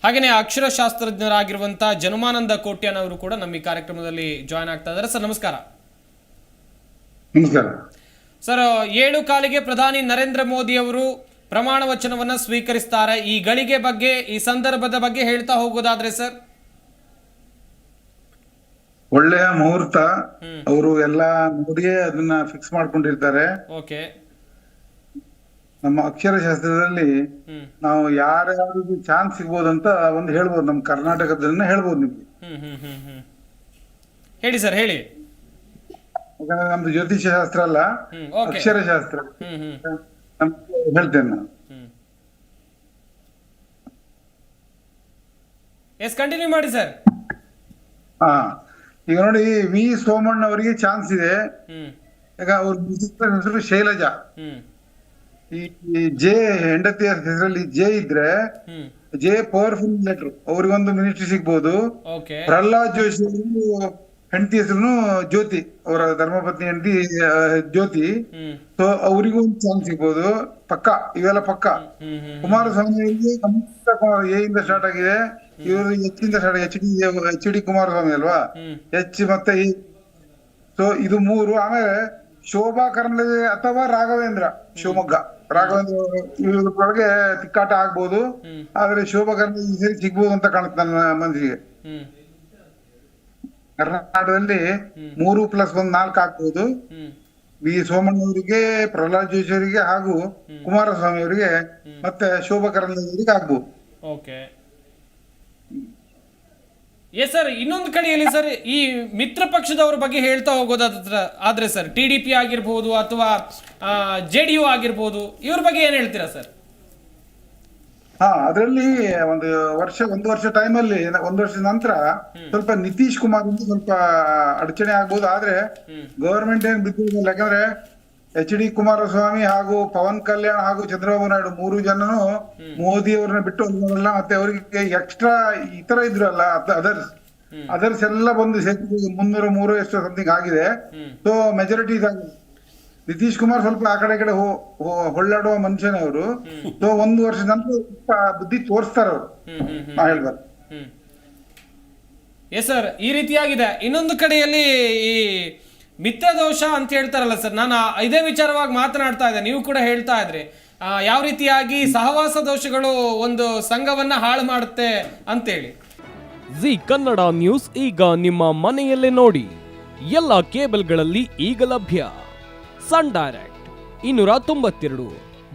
ಹಾಗೆಯೇ ಅಕ್ಷರಶಾಸ್ತ್ರಜ್ಞರಾಗಿರುವಂಥ ಜನುಮಾನಂದ ಕೋಟ್ಯಾನ್ ಅವರು ಕೂಡ ನಮ್ಮ ಈ ಕಾರ್ಯಕ್ರಮದಲ್ಲಿ ಜಾಯ್ನ್ ಆಗ್ತಾ ಇದ್ದಾರೆ. ಸರ್ ನಮಸ್ಕಾರ. ನಮಸ್ಕಾರ ಸರ್, 7 ಕಾಲಿಗೆ ಪ್ರಧಾನಿ ನರೇಂದ್ರ ಮೋದಿ ಅವರು ಪ್ರಮಾಣ ವಚನವನ್ನ ಸ್ವೀಕರಿಸ್ತಾರೆ. ಈ ಗಳಿಗೆ ಬಗ್ಗೆ, ಈ ಸಂದರ್ಭದ ಬಗ್ಗೆ ಹೇಳ್ತಾ ಹೋಗೋದಾದ್ರೆ ಸರ್. ಒಳ್ಳೆಯ ಮುಹೂರ್ತ. ಅವರು ಎಲ್ಲ ನೋಡಿಯೇ ಅದನ್ನ ಫಿಕ್ಸ್ ಮಾಡ್ಕೊಂಡಿರ್ತಾರೆ. ಓಕೆ. ನಮ್ಮ ಅಕ್ಷರಶಾಸ್ತ್ರದಲ್ಲಿ ನಾವು ಯಾರ್ಯಾರಿಗೆ ಚಾನ್ಸ್ ಸಿಗ್ಬೋದು ಅಂತ ಒಂದು ಹೇಳ್ಬೋದು. ನಮ್ಮ ಕರ್ನಾಟಕದನ್ನ ಹೇಳ್ಬೋದು ನಿಮ್ಗೆ. ಹೇಳಿ ಸರ್, ಹೇಳಿ. ಯಾಕಂದ್ರೆ ನಮ್ದು ಜ್ಯೋತಿಷ್ಯ ಶಾಸ್ತ್ರ ಅಲ್ಲ, ಅಕ್ಷರಶಾಸ್ತ್ರ. ಹೇಳ್ತೇನೆ ನಾನು. ಎಸ್, ಕಂಟಿನ್ಯೂ ಮಾಡಿ ಸರ್. ಹಾ, ಈಗ ನೋಡಿ, ವಿ ಸೋಮಣ್ಣ ಅವರಿಗೆ ಚಾನ್ಸ್ ಇದೆ. ಈಗ ಅವ್ರ ಹೆಸರು ಶೈಲಜಾ. ಈ ಜೆ ಹೆಂಡತಿಯ ಹೆಸರಲ್ಲಿ ಜೆ ಇದ್ರೆ ಜೆ ಪವರ್ಫುಲ್ ಲೆಟರ್, ಅವ್ರಿಗೊಂದು ಮಿನಿಸ್ಟ್ರಿ ಸಿಗ್ಬೋದು. ಪ್ರಹ್ಲಾದ್ ಜೋಶಿ ಹೆಂಡತಿ ಹೆಸರು ಜ್ಯೋತಿ, ಅವರ ಧರ್ಮಪತ್ನಿ ಹೆಂಡತಿ ಜ್ಯೋತಿ. ಸೊ ಅವರಿಗೂ ಒಂದು ಚಾನ್ಸ್ ಸಿಗ್ಬೋದು, ಪಕ್ಕ. ಇವೆಲ್ಲ ಪಕ್ಕ. ಕುಮಾರಸ್ವಾಮಿ ಅವರಿಗೆ ಎ ಇಂದ ಸ್ಟಾರ್ಟ್ ಆಗಿದೆ, ಇವರು ಎಚ್ ಇಂದ ಸ್ಟಾರ್ಟ್, ಎಚ್ ಡಿ ಕುಮಾರಸ್ವಾಮಿ ಅಲ್ವಾ, ಎಚ್ ಮತ್ತೆ ಇ. ಸೊ ಇದು 3. ಆಮೇಲೆ ಶೋಭಾ ಕರಂದ್ಲಾಜೆ ಅಥವಾ ರಾಘವೇಂದ್ರ ಶಿವಮೊಗ್ಗ. ರಾಘವೇಂದ್ರ ಇವ್ರೊಳಗೆ ತಿಕ್ಕಾಟ ಆಗ್ಬೋದು, ಆದ್ರೆ ಶೋಭಾ ಕರಂದ್ಲಾಜೆ ಸಿಗ್ಬೋದು ಅಂತ ಕಾಣುತ್ತೆ ನನ್ನ ಮನಸ್ಸಿಗೆ. ಕರ್ನಾಟಕದಲ್ಲಿ 3+1 4 ಆಗ್ಬೋದು. ವಿ ಸೋಮಣ್ಣ ಅವರಿಗೆ, ಪ್ರಹ್ಲಾದ್ ಜೋಶಿ ಅವರಿಗೆ ಹಾಗೂ ಕುಮಾರಸ್ವಾಮಿ ಅವರಿಗೆ ಮತ್ತೆ ಶೋಭಾ ಕರಂದ್ಲಾಜೆ ಅವರಿಗೆ ಆಗ್ಬೋದು. ಓಕೆ. ಎಸ್ ಸರ್, ಇನ್ನೊಂದು ಕಡೆಯಲ್ಲಿ ಸರ್, ಈ ಮಿತ್ರ ಪಕ್ಷದವ್ರ ಬಗ್ಗೆ ಹೇಳ್ತಾ ಹೋಗೋದಾದ್ರೆ ಸರ್, TDP ಆಗಿರ್ಬೋದು ಅಥವಾ JDU ಆಗಿರ್ಬೋದು, ಇವ್ರ ಬಗ್ಗೆ ಏನ್ ಹೇಳ್ತೀರಾ ಸರ್? ಹಾ, ಅದರಲ್ಲಿ ಒಂದು ವರ್ಷ ಟೈಮಲ್ಲಿ, 1 ವರ್ಷದ ನಂತರ ಸ್ವಲ್ಪ ನಿತೀಶ್ ಕುಮಾರ್ ಅಂತ ಸ್ವಲ್ಪ ಅಡಚಣೆ ಆಗ್ಬೋದು. ಆದ್ರೆ ಗವರ್ಮೆಂಟ್ ಏನ್ ಬಿದ್ದಿಲ್ಲ. ಯಾಕಂದ್ರೆ ಎಚ್ ಡಿ ಕುಮಾರಸ್ವಾಮಿ ಹಾಗೂ ಪವನ್ ಕಲ್ಯಾಣ್ ಹಾಗೂ ಚಂದ್ರಬಾಬು ನಾಯ್ಡು 3 ಜನನು ಮೋದಿ ಅವ್ರನ್ನ ಬಿಟ್ಟು ಹೋಗಲ್ಲ. ಮತ್ತೆ ಅವರಿಗೆ ಎಕ್ಸ್ಟ್ರಾ ಇತರ ಇದ್ರಲ್ಲ, ಅದರ್ಸ್ ಎಲ್ಲ ಬಂದು ಸೇರಿ 303 ಎಷ್ಟು ಸಮಥಿಂಗ್ ಆಗಿದೆ. ಸೊ ಮೆಜಾರಿಟಿ ಇದಾಗಿದೆ. ನಿತೀಶ್ ಕುಮಾರ್ ಸ್ವಲ್ಪ ಆ ಕಡೆ ಹೊಳ್ಳಾಡುವ ಮನುಷ್ಯನೇ ಅವರು. ಸೊ 1 ವರ್ಷದ ನಂತರ ಬುದ್ಧಿ ತೋರಿಸ್ತಾರ ಅವರು, ನಾ ಹೇಳ್ಬಾರ್ದು. ಎಸ್ ಸರ್, ಈ ರೀತಿಯಾಗಿದೆ. ಇನ್ನೊಂದು ಕಡೆಯಲ್ಲಿ ಈ ಮಿತ್ರದೋಷ ಅಂತ ಹೇಳ್ತಾರಲ್ಲ ಸರ್, ನಾನು ಇದೇ ವಿಚಾರವಾಗಿ ಮಾತನಾಡ್ತಾ ಇದ್ದೆ, ನೀವು ಕೂಡ ಹೇಳ್ತಾ ಇದ್ರಿ ಯಾವ ರೀತಿಯಾಗಿ ಸಹವಾಸ ದೋಷಗಳು ಒಂದು ಸಂಘವನ್ನ ಹಾಳು ಮಾಡುತ್ತೆ ಅಂತೇಳಿ. ಜಿ ಕನ್ನಡ ನ್ಯೂಸ್ ಈಗ ನಿಮ್ಮ ಮನೆಯಲ್ಲೇ ನೋಡಿ. ಎಲ್ಲ ಕೇಬಲ್ಗಳಲ್ಲಿ ಈಗ ಲಭ್ಯ. Sun Direct 292,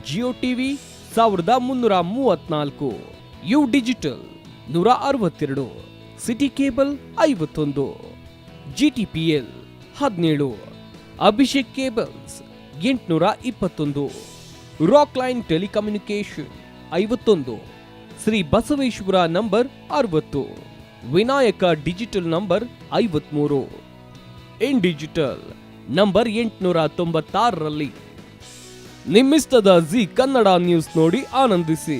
Jio TV 1334, U digital 162, City cable 51, GTPL 17, Abhishek cables 821, Rock Line telecommunication 51, Shri Basaveshwara number 60, Vinayaka digital number 53, In digital number 896ರಲ್ಲಿ. ನಿಮ್ಮಿಸ್ತದ ಜಿ ಕನ್ನಡ ನ್ಯೂಸ್ ನೋಡಿ ಆನಂದಿಸಿ.